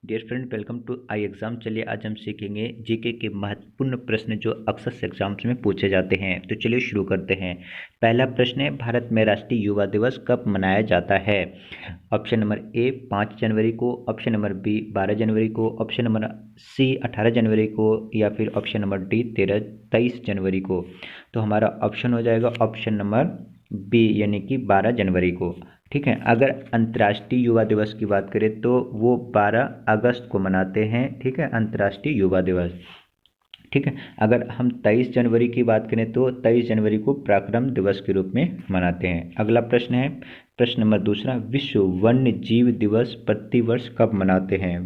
Dear friend, welcome to I exam. चलिए आज हम सीखेंगे जीके के महत्वपूर्ण प्रश्न जो अक्सर से एग्जाम्स में पूछे जाते हैं। तो चलिए शुरू करते हैं। पहला प्रश्न है, भारत में राष्ट्रीय युवा दिवस कब मनाया जाता है? ऑप्शन नंबर ए 5 जनवरी को, ऑप्शन नंबर बी 12 जनवरी को, ऑप्शन नंबर सी 18 जनवरी को, या फिर ऑप्शन नंबर डी 23 जनवरी को। तो हमारा ऑप्शन हो जाएगा ऑप्शन नंबर बी यानी कि 12 जनवरी को। ठीक है। अगर अंतर्राष्ट्रीय युवा दिवस की बात करें तो वो 12 अगस्त को मनाते हैं। ठीक है, अंतर्राष्ट्रीय युवा दिवस। ठीक है। अगर हम 23 जनवरी की बात करें तो 23 जनवरी को पराक्रम दिवस के रूप में मनाते हैं। अगला प्रश्न है, प्रश्न नंबर दूसरा, विश्व वन्य जीव दिवस प्रतिवर्ष कब मनाते हैं?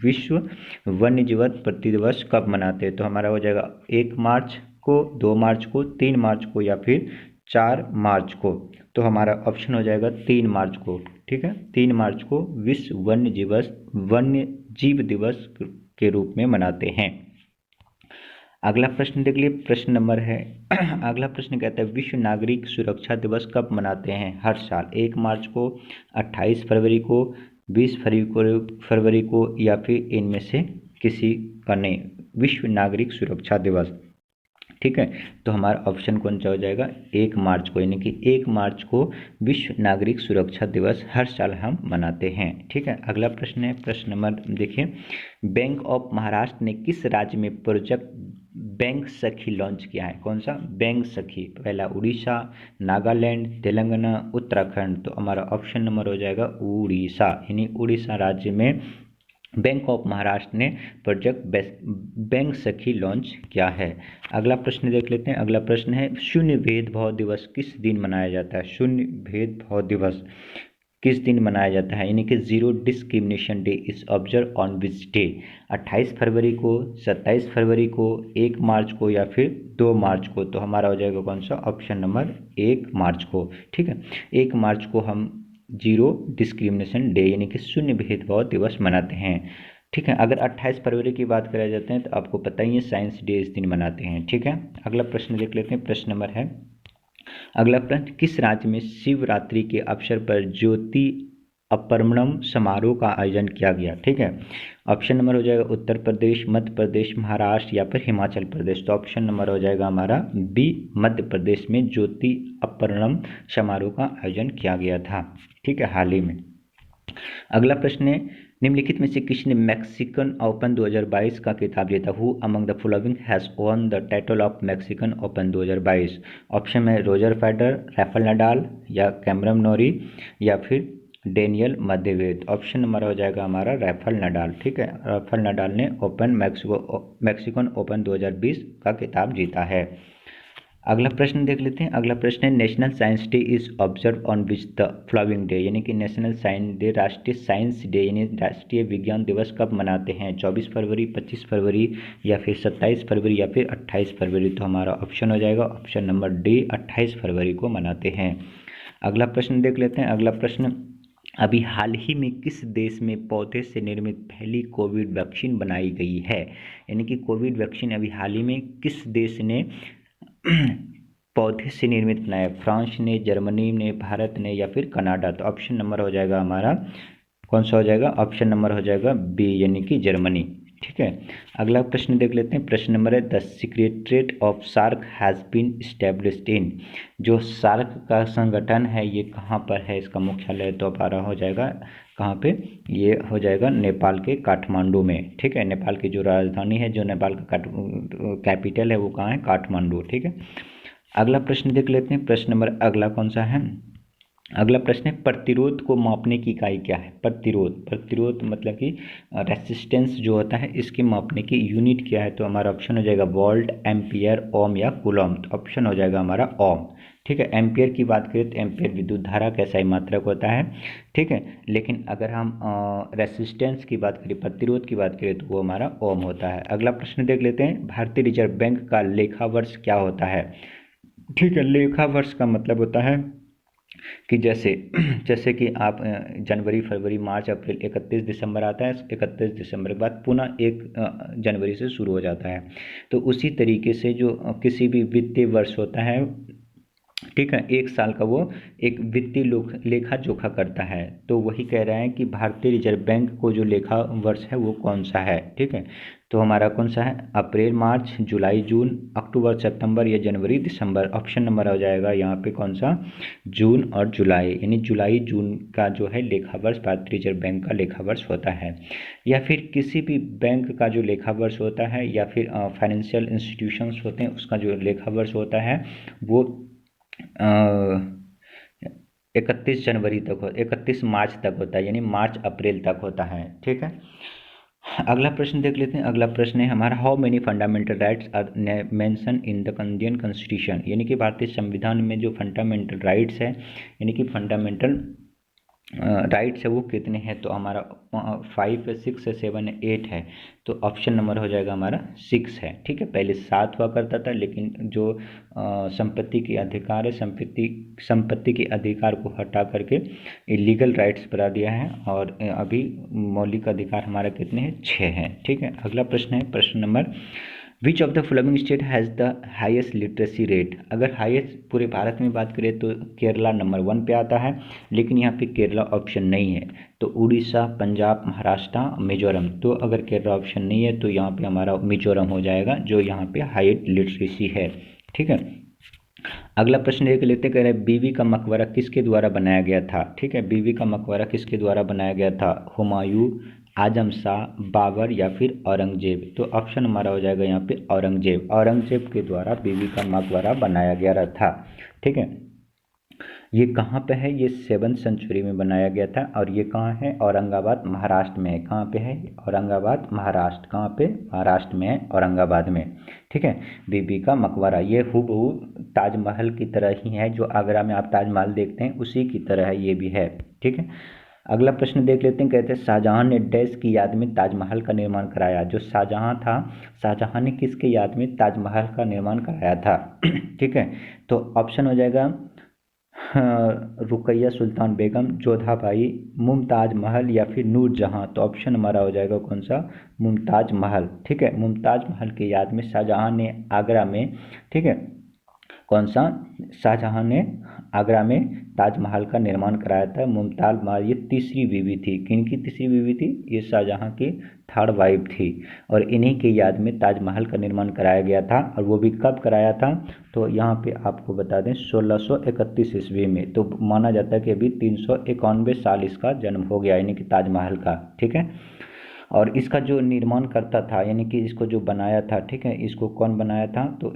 विश्व वन्य जीव प्रतिदिवस कब मनाते हैं? तो हमारा हो जाएगा 1 मार्च को, 2 मार्च को, 3 मार्च को, या फिर 4 मार्च को। तो हमारा ऑप्शन हो जाएगा 3 मार्च को। ठीक है, 3 मार्च को विश्व वन्य जीव दिवस के रूप में मनाते हैं। अगला प्रश्न देख लिए, प्रश्न नंबर है अगला प्रश्न कहता है, विश्व नागरिक सुरक्षा दिवस कब मनाते हैं हर साल? 1 मार्च को, 28 फरवरी को, 20 फरवरी को, या फिर इनमें से किसी का नहीं। विश्व नागरिक सुरक्षा दिवस। ठीक है, तो हमारा ऑप्शन कौन सा हो जाएगा? 1 मार्च को, यानी कि 1 मार्च को विश्व नागरिक सुरक्षा दिवस हर साल हम मनाते हैं। ठीक है। अगला प्रश्न है, प्रश्न नंबर देखिए, बैंक ऑफ महाराष्ट्र ने किस राज्य में प्रोजेक्ट बैंक सखी लॉन्च किया है? कौन सा बैंक सखी? पहला उड़ीसा, नागालैंड, तेलंगाना, उत्तराखंड। तो हमारा ऑप्शन नंबर हो जाएगा उड़ीसा, यानी उड़ीसा राज्य में बैंक ऑफ महाराष्ट्र ने प्रोजेक्ट बैंक सखी लॉन्च किया है। अगला प्रश्न देख लेते हैं। अगला प्रश्न है, शून्य भेदभाव दिवस किस दिन मनाया जाता है? शून्य भेदभाव दिवस किस दिन मनाया जाता है? यानी कि zero discrimination day is observe on which day? 28 फरवरी को, 27 फरवरी को, 1 मार्च को, या फिर 2 मार्च को। तो हमारा हो जाएगा कौन सा? ऑप्शन नंबर 1 मार्च को। ठीक है, 1 मार्च को हम जीरो डिस्क्रिमिनेशन डे यानी कि शून्य भेदभाव दिवस मनाते हैं। ठीक है। अगर 28 फरवरी की बात करा जाते हैं तो आपको पता ही है साइंस डे इस दिन मनाते हैं। ठीक है। अगला प्रश्न देख लेते हैं। प्रश्न नंबर है, अगला प्रश्न, किस राज्य में शिवरात्रि के अवसर पर ज्योति अपरमणम समारोह का आयोजन किया गया? ठीक है। ऑप्शन नंबर हो जाएगा उत्तर प्रदेश, मध्य प्रदेश, महाराष्ट्र, या फिर हिमाचल प्रदेश। तो ऑप्शन नंबर हो जाएगा हमारा बी, मध्य प्रदेश में ज्योति अपरमणम समारोह का आयोजन किया गया था। ठीक है, हाल ही में। अगला प्रश्न है, निम्नलिखित में से किसने मैक्सिकन ओपन 2022 का खिताब जीता? Who among the following has won the title of Mexican open 2022? Option में रोजर फेडरर, राफेल नडाल, या कैमरन नोरी, या फिर डेनियल मेदवेदेव। ऑप्शन नंबर हो जाएगा हमारा राफेल नडाल। ठीक है, राफेल नडाल ने मैक्सिकन ओपन 2020 का खिताब जीता है। अगला प्रश्न देख लेते हैं। अगला प्रश्न है, national science day is observe on which the following day? यानी कि नेशनल साइंस डे, राष्ट्रीय साइंस डे यानी राष्ट्रीय विज्ञान दिवस कब मनाते हैं? 24 फरवरी, 25 फरवरी, या फिर 27 फरवरी, या फिर 28 फरवरी। तो हमारा ऑप्शन हो जाएगा ऑप्शन नंबर डी, 28 फरवरी को मनाते हैं। अगला प्रश्न देख लेते हैं। अगला प्रश्न, अभी हाल ही में किस देश में पौधे से निर्मित पहली कोविड वैक्सीन बनाई गई है? यानी कि कोविड वैक्सीन अभी हाल ही में किस देश ने पौधे से निर्मित बनाया? फ्रांस ने, जर्मनी ने, भारत ने, या फिर कनाडा। तो ऑप्शन नंबर हो जाएगा हमारा कौन सा हो जाएगा? ऑप्शन नंबर हो जाएगा बी यानी कि जर्मनी। ठीक है। अगला प्रश्न देख लेते हैं। प्रश्न नंबर है, the secretariat of SAARC has been established in? जो सार्क का संगठन है ये कहाँ पर है? इसका मुख्यालय तो हमारा हो जाएगा कहाँ पे? ये हो जाएगा नेपाल के काठमांडू में। ठीक है, नेपाल की जो राजधानी है, जो नेपाल का कैपिटल है, वो कहाँ है? काठमांडू। ठीक है। अगला प्रश्न देख लेते हैं। प्रश्न नंबर अगला कौन सा है? अगला प्रश्न है, प्रतिरोध को मापने की इकाई क्या है? प्रतिरोध मतलब कि रेसिस्टेंस जो होता है, इसके मापने की यूनिट क्या है? तो हमारा ऑप्शन हो जाएगा वोल्ट, एम्पियर, ओम, या कूलम। तो ऑप्शन हो जाएगा हमारा ओम। ठीक है। एम्पियर की बात करें तो एम्पियर विद्युत धारा का सही मात्रक होता है। ठीक है, लेकिन अगर हम रेसिस्टेंस की बात करें, प्रतिरोध की बात करें, तो वो हमारा ओम होता है। अगला प्रश्न देख लेते हैं। भारतीय रिजर्व बैंक का लेखा वर्ष क्या होता है? ठीक है, लेखा वर्ष का मतलब होता है कि जैसे जैसे कि आप जनवरी, फरवरी, मार्च, अप्रैल, 31 दिसंबर आता है, 31 दिसंबर के बाद पुनः 1 जनवरी से शुरू हो जाता है। तो उसी तरीके से जो किसी भी वित्तीय वर्ष होता है, ठीक है, 1 साल का वो एक वित्तीय लेखा जोखा करता है। तो वही कह रहे हैं कि भारतीय रिजर्व बैंक को जो लेखा वर्ष है वो कौन सा है। ठीक है, तो हमारा कौन सा है, अप्रैल मार्च जुलाई जून अक्टूबर सितंबर या जनवरी दिसंबर। ऑप्शन नंबर हो जाएगा यहाँ पे कौन सा, जून और जुलाई, यानी जुलाई जून का जो है लेखा वर्ष भारतीय रिजर्व बैंक का लेखा वर्ष होता है। या फिर किसी भी बैंक का जो लेखा वर्ष होता है या फिर फाइनेंशियल इंस्टीट्यूशंस होते हैं उसका जो लेखा वर्ष होता है वो 31 जनवरी तक 31 मार्च तक होता है, यानी मार्च अप्रैल तक होता है। ठीक है, अगला प्रश्न देख लेते हैं। अगला प्रश्न है हमारा, how many fundamental rights are mention in the Indian constitution, यानी कि भारतीय संविधान में जो फंडामेंटल राइट्स है यानी कि फंडामेंटल राइट्स है वो कितने हैं। तो हमारा 5 है, 6 है, 7 है, 8 है। तो ऑप्शन नंबर हो जाएगा हमारा 6 है। ठीक है, पहले 7 हुआ करता था, लेकिन जो संपत्ति के अधिकार है, संपत्ति के अधिकार को हटा करके लीगल राइट्स बना दिया है, और अभी मौलिक अधिकार हमारा कितने हैं, 6 हैं। ठीक है, अगला प्रश्न है प्रश्न number, which of the following state has the highest literacy rate. अगर हाईएस्ट पूरे भारत में बात करें तो केरला नंबर 1 पे आता है, लेकिन यहाँ पे केरला ऑप्शन नहीं है। तो उड़ीसा, पंजाब, महाराष्ट्र, मिजोरम। तो अगर केरला ऑप्शन नहीं है तो यहाँ पे हमारा मिजोरम हो जाएगा, जो यहाँ पे हाईएस्ट लिटरेसी है। ठीक है, अगला प्रश्न देख लेते, कह रहे हैं बीबी का मकबरा किसके द्वारा बनाया गया था। ठीक है, बीबी का मकबरा किसके द्वारा बनाया गया था, हुमायूं, आजम शाह, बाबर या फिर औरंगजेब। तो ऑप्शन हमारा हो जाएगा यहाँ पे औरंगजेब के द्वारा बीबी का मकबरा बनाया गया था। ठीक है, ये कहाँ पे है, ये 7th सेंचुरी में बनाया गया था, और ये कहाँ है, औरंगाबाद महाराष्ट्र में है। कहाँ पे है, औरंगाबाद महाराष्ट्र। कहाँ पे, महाराष्ट्र में है, औरंगाबाद में। ठीक है, बीबी का मकबरा ये हूबहू ताजमहल की तरह ही है, जो आगरा में आप ताजमहल देखते हैं उसी की तरह है, ये भी है। ठीक है, अगला प्रश्न देख लेते हैं, कहते हैं शाहजहां ने डैश की याद में ताजमहल का निर्माण कराया। जो शाहजहां था, शाहजहां ने किसके याद में ताजमहल का निर्माण कराया था। ठीक है, तो ऑप्शन हो जाएगा रुकैया सुल्तान बेगम, जोधाबाई, मुमताज महल या फिर नूरजहां। तो ऑप्शन हमारा हो जाएगा कौन सा, मुमताज महल। ठीक है, मुमताज महल की याद में शाहजहां ने आगरा में, ठीक है, कौन सा, शाहजहां ने आगरा में ताजमहल का निर्माण कराया था। मुमताज महल ये तीसरी बीवी थी। किनकी तीसरी बीवी थी, ये शाहजहां की 3rd वाइफ थी, और इन्हीं के याद में ताजमहल का निर्माण कराया गया था। और वो भी कब कराया था, तो यहाँ पे आपको बता दें 1631 ईस्वी में। तो माना जाता है कि अभी 391 साल इसका जन्म हो गया, यानी कि ताजमहल का। ठीक है, और इसका जो निर्माण करता था, यानी कि इसको जो बनाया था, ठीक है, इसको कौन बनाया था, तो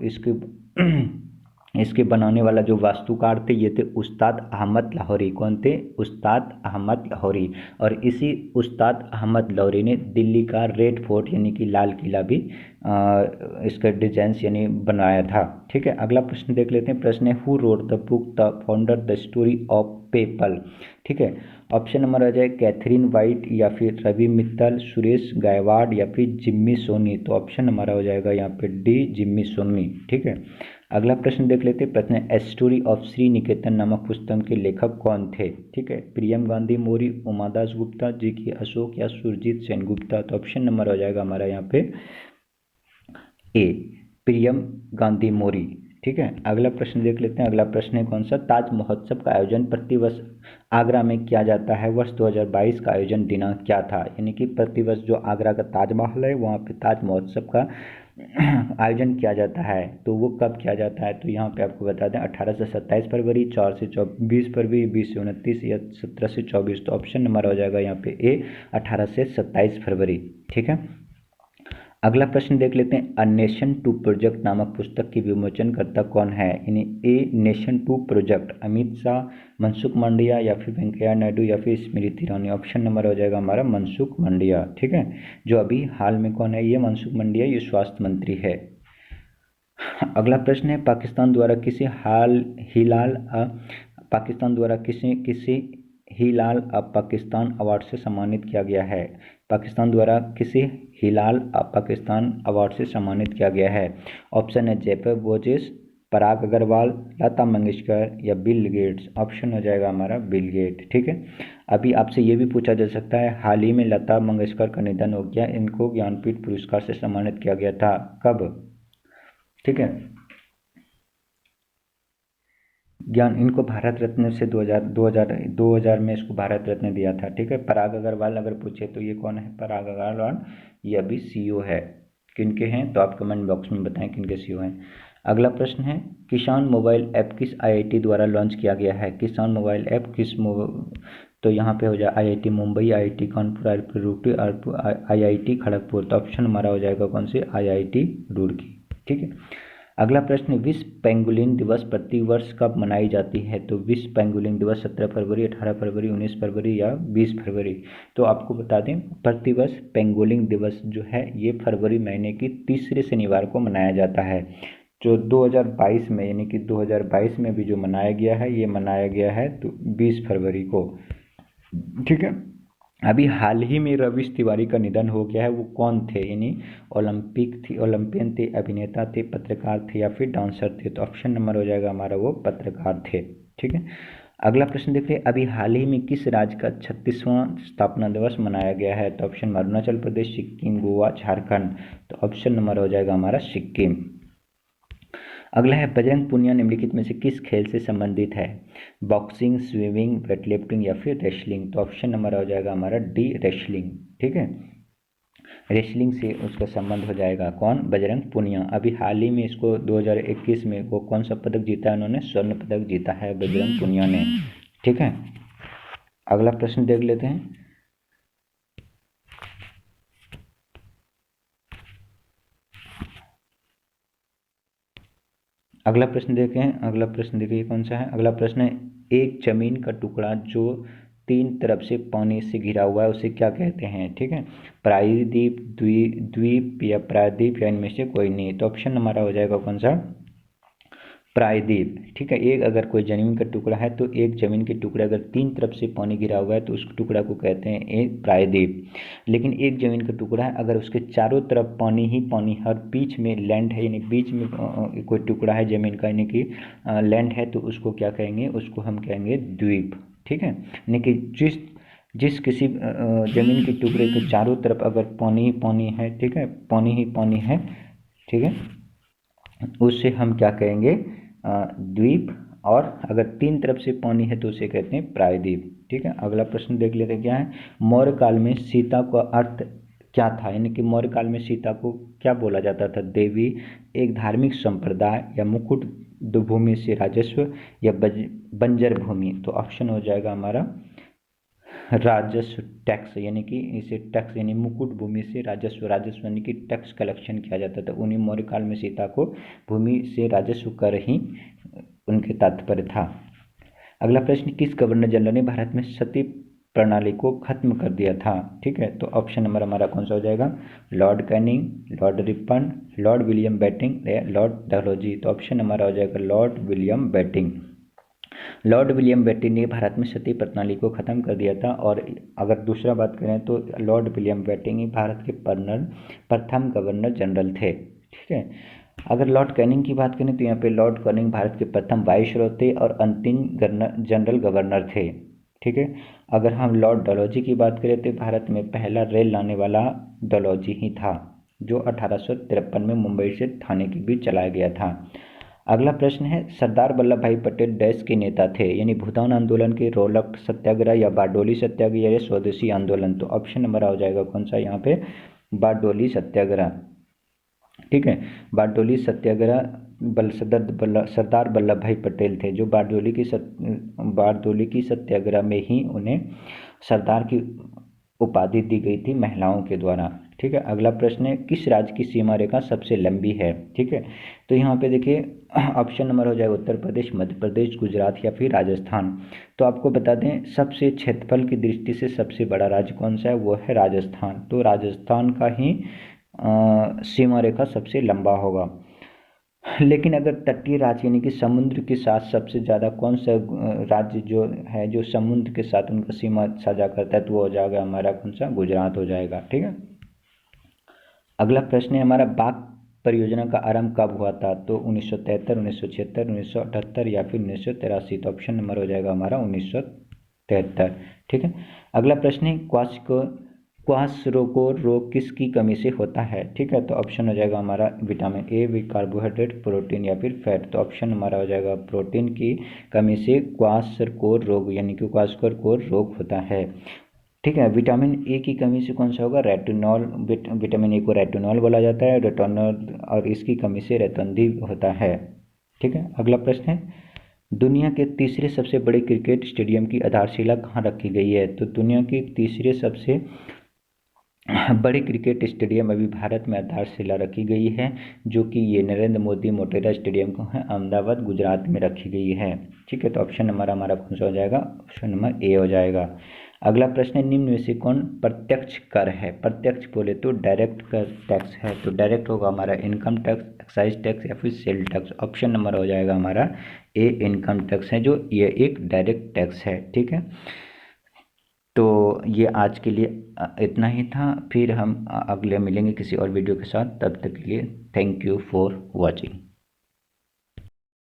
इसके बनाने वाला जो वास्तुकार थे ये थे उस्ताद अहमद लाहौरी। कौन थे, उस्ताद अहमद लाहौरी। और इसी उस्ताद अहमद लाहौरी ने दिल्ली का रेड फोर्ट यानी कि लाल किला भी इसका डिजाइंस यानी बनाया था। ठीक है, अगला प्रश्न देख लेते हैं। प्रश्न है, who wrote the book the founder the story of PayPal. ठीक है, ऑप्शन नंबर आ जाए कैथरीन वाइट या फिर रवि मित्तल, सुरेश गायकवाड़ या फिर जिम्मी सोनी। तो ऑप्शन हमारा हो जाएगा यहाँ पे डी, जिम्मी सोनी। ठीक है, अगला प्रश्न देख लेते हैं। प्रश्न है, ए स्टोरी ऑफ श्री निकेतन नामक पुस्तक के लेखक कौन थे। ठीक है, प्रियम गांधी मौर्य, उमादास गुप्ता, जी के अशोक या सुरजीत सेन गुप्ता। तो ऑप्शन नंबर हो जाएगा हमारा यहाँ पे ए, प्रियम गांधी मौर्य। ठीक है, अगला प्रश्न देख लेते हैं। अगला प्रश्न है कौन सा, ताज महोत्सव का आयोजन प्रतिवर्ष आगरा में किया जाता है, वर्ष 2022 का आयोजन दिनांक क्या था। यानी कि प्रतिवर्ष जो आगरा का ताजमहल है वहाँ पे ताज महोत्सव का आयोजन किया जाता है, तो वो कब किया जाता है। तो यहाँ पे आपको बता दें 18 से 27 फरवरी, 4 से 20 फरवरी, 20 से 29 या 17 से 24। तो ऑप्शन नंबर हो जाएगा यहाँ पे ए, 18 से 27 फरवरी। ठीक है, अगला प्रश्न देख लेते हैं। अ नेशन टू प्रोजेक्ट नामक पुस्तक की विमोचनकर्ता कौन है। यानी a nation to project, Amit Shah, Mansukh Mandaviya या फिर वेंकैया नायडू या फिर स्मृति ईरानी। ऑप्शन नंबर हो जाएगा हमारा मनसुख मांडविया। ठीक है, जो अभी हाल में कौन है, ये मनसुख मांडविया, ये स्वास्थ्य मंत्री है। अगला प्रश्न है, पाकिस्तान द्वारा किसी पाकिस्तान द्वारा किसी हिलाल ऑफ पाकिस्तान अवार्ड से सम्मानित किया गया है। पाकिस्तान द्वारा किसी हिलाल ऑफ पाकिस्तान अवार्ड से सम्मानित किया गया है। ऑप्शन है जेफर बोजेस, पराग अग्रवाल, लता मंगेशकर या बिल गेट्स। ऑप्शन हो जाएगा हमारा बिल गेट। ठीक है, अभी आपसे ये भी पूछा जा सकता है, हाल ही में लता मंगेशकर का निधन हो गया, इनको ज्ञानपीठ पुरस्कार से सम्मानित किया गया था, कब। ठीक है, ज्ञान, इनको भारत रत्न से 2000 में इसको भारत रत्न दिया था। ठीक है, पराग अग्रवाल अगर पूछे तो ये कौन है? पराग अग्रवाल ये अभी सीईओ है। किनके हैं? तो आप कमेंट बॉक्स में बताएं किनके सीईओ हैं। अगला प्रश्न है, किसान मोबाइल ऐप किस आईआईटी द्वारा लॉन्च किया गया है? किसान मोबाइल ऐप तो यहाँ पे हो जाए IIT Mumbai, IIT Kanpur, IIT Roorkee, IIT Kharagpur. तो ऑप्शन हमारा हो जाएगा कौन से? आईआईटी रुड़की। ठीक है। अगला प्रश्न, विश्व पेंगुलिन दिवस प्रति वर्ष कब मनाई जाती है? तो विश्व पेंगुलिन दिवस 17 फरवरी, 18 फरवरी, 19 फरवरी या 20 फरवरी। तो आपको बता दें, प्रतिवर्ष पेंगुलिन दिवस जो है ये फरवरी महीने की तीसरे शनिवार को मनाया जाता है। जो 2022 में, यानी कि 2022 में भी जो मनाया गया है, ये मनाया गया है तो 20 फरवरी को। ठीक है। अभी हाल ही में रवीश तिवारी का निधन हो गया है। वो कौन थे? यानी ओलंपियन थे, अभिनेता थे, पत्रकार थे या फिर डांसर थे? तो ऑप्शन नंबर हो जाएगा हमारा वो पत्रकार थे। ठीक है। अगला प्रश्न देखते हैं, अभी हाल ही में किस राज्य का 36वां स्थापना दिवस मनाया गया है? तो ऑप्शन अरुणाचल प्रदेश, सिक्किम, गोवा, झारखंड। तो ऑप्शन नंबर हो जाएगा हमारा सिक्किम। अगला है, बजरंग पूनिया निम्नलिखित में से किस खेल से संबंधित है? बॉक्सिंग, स्विमिंग, वेटलिफ्टिंग या फिर रेसलिंग। तो ऑप्शन नंबर हो जाएगा हमारा डी, रेसलिंग। ठीक है, रेसलिंग से उसका संबंध हो जाएगा। कौन? बजरंग पूनिया। अभी हाल ही में इसको 2021 में वो कौन सा पदक जीता है? उन्होंने स्वर्ण पदक जीता है बजरंग पूनिया ने। ठीक है। अगला प्रश्न देख लेते हैं। अगला प्रश्न देखें, अगला प्रश्न देखिए कौन सा है। अगला प्रश्न है, एक जमीन का टुकड़ा जो तीन तरफ से पानी से घिरा हुआ है उसे क्या कहते हैं? ठीक है, प्रायद्वीप, द्वीप या प्रायद्वीप या इनमें से कोई नहीं। तो ऑप्शन हमारा हो जाएगा कौन सा? प्रायद्वीप। ठीक है, एक अगर कोई जमीन का टुकड़ा है तो एक जमीन के टुकड़े अगर तीन तरफ से पानी गिरा हुआ है तो उस टुकड़ा को कहते हैं एक प्रायद्वीप। लेकिन एक जमीन का टुकड़ा है अगर उसके चारों तरफ पानी ही पानी, हर बीच में लैंड है, यानी बीच में कोई टुकड़ा है जमीन का, यानी कि लैंड है, तो उसको क्या कहेंगे? उसको हम कहेंगे द्वीप। ठीक है, यानी कि जिस जिस किसी जमीन के टुकड़े के चारों तरफ अगर पानी ही पानी है, ठीक है, पानी ही पानी है, ठीक है, उससे हम क्या कहेंगे? द्वीप। और अगर तीन तरफ से पानी है तो उसे कहते हैं प्रायद्वीप। ठीक है। अगला प्रश्न देख लेते हैं क्या है। मौर्य काल में सीता का अर्थ क्या था? यानी कि मौर्य काल में सीता को क्या बोला जाता था? देवी, एक धार्मिक संप्रदाय, या मुकुट भूमि से राजस्व, या बंजर भूमि। तो ऑप्शन हो जाएगा हमारा राजस्व, टैक्स, यानी कि इसे टैक्स, यानी मुकुट भूमि से राजस्व, राजस्व यानी कि टैक्स कलेक्शन किया जाता था। उन्हीं मौर्य काल में सीता को भूमि से राजस्व कर ही उनके तात्पर्य था। अगला प्रश्न, किस गवर्नर जनरल ने भारत में सती प्रणाली को खत्म कर दिया था? ठीक है, तो ऑप्शन नंबर हमारा कौन सा हो जाएगा? Lord Canning, lord Ripon, lord William Bentinck या लॉर्ड डलहौजी। तो ऑप्शन हमारा हो जाएगा lord William Bentinck. Lord William Bentinck ने भारत में सती प्रणाली को ख़त्म कर दिया था। और अगर दूसरा बात करें तो लॉर्ड विलियम बेटिंग ही भारत के प्रथम गवर्नर जनरल थे। ठीक है। अगर लॉर्ड कैनिंग की बात करें तो यहाँ पे लॉर्ड कैनिंग भारत के प्रथम वाइसरॉय थे और अंतिम जनरल गवर्नर थे। ठीक है। अगर हम लॉर्ड डलहौजी की बात करें तो भारत में पहला रेल लाने वाला डलहौजी ही था, जो 1853 में मुंबई से ठाणे के बीच चलाया गया था। अगला प्रश्न है, सरदार वल्लभ भाई पटेल डैश के नेता थे? यानी भूदान आंदोलन के, रोलक सत्याग्रह, या बारडोली सत्याग्रह, या स्वदेशी आंदोलन। तो ऑप्शन नंबर हो जाएगा कौन सा यहाँ पे? बारडोली सत्याग्रह। ठीक है, बारडोली सत्याग्रह सरदार वल्लभ भाई पटेल थे जो बारडोली की सत्याग्रह में ही उन्हें सरदार की उपाधि दी गई थी महिलाओं के द्वारा। ठीक है। अगला प्रश्न है, किस राज्य की सीमा रेखा सबसे लंबी है? ठीक है, तो यहाँ पे देखिए ऑप्शन नंबर हो जाएगा उत्तर प्रदेश, मध्य प्रदेश, गुजरात या फिर राजस्थान। तो आपको बता दें, सबसे क्षेत्रफल की दृष्टि से सबसे बड़ा राज्य कौन सा है? वो है राजस्थान। तो राजस्थान का ही सीमा रेखा सबसे लंबा होगा। लेकिन अगर तटीय राज्य यानी कि समुद्र के साथ सबसे ज़्यादा कौन सा राज्य जो है जो समुद्र के साथ उनका सीमा साझा करता है, तो वो हो जाएगा हमारा कौन सा? गुजरात हो जाएगा। ठीक है। अगला प्रश्न है हमारा, बाघ परियोजना का आरंभ कब हुआ था? तो 1973, 1976, 1978 या फिर 1983। तो ऑप्शन नंबर हो जाएगा हमारा 1973। ठीक है। अगला प्रश्न है, क्वाशरोकोर रोग किसकी कमी से होता है? ठीक है, तो ऑप्शन हो जाएगा हमारा विटामिन ए, भी कार्बोहाइड्रेट, प्रोटीन या फिर फैट। तो ऑप्शन हमारा हो जाएगा प्रोटीन की कमी से क्वाशरकोर रोग यानी कि क्वाशरकोर रोग होता है। ठीक है, विटामिन ए की कमी से कौन सा होगा? रेटिनॉल। विटामिन ए को रेटिनॉल बोला जाता है, रेटिनॉल, और इसकी कमी से रेतंधी होता है। ठीक है, अगला प्रश्न है, दुनिया के तीसरे सबसे बड़े क्रिकेट स्टेडियम की आधारशिला कहाँ रखी गई है? तो दुनिया के तीसरे सबसे बड़े क्रिकेट स्टेडियम अभी भारत में आधारशिला रखी गई है, जो कि ये नरेंद्र मोदी मोटेरा स्टेडियम को है, अहमदाबाद गुजरात में रखी गई है। ठीक है, तो ऑप्शन नंबर हमारा कौन सा हो जाएगा? ऑप्शन नंबर ए हो जाएगा। अगला प्रश्न है, निम्न में से कौन प्रत्यक्ष कर है? प्रत्यक्ष बोले तो डायरेक्ट कर टैक्स है, तो डायरेक्ट होगा हमारा इनकम टैक्स, एक्साइज टैक्स या फिर सेल टैक्स। ऑप्शन नंबर हो जाएगा हमारा ए, इनकम टैक्स है, जो ये एक डायरेक्ट टैक्स है। ठीक है, तो ये आज के लिए इतना ही था। फिर हम अगले मिलेंगे किसी और वीडियो के साथ, तब तक के लिए थैंक यू फॉर वॉचिंग।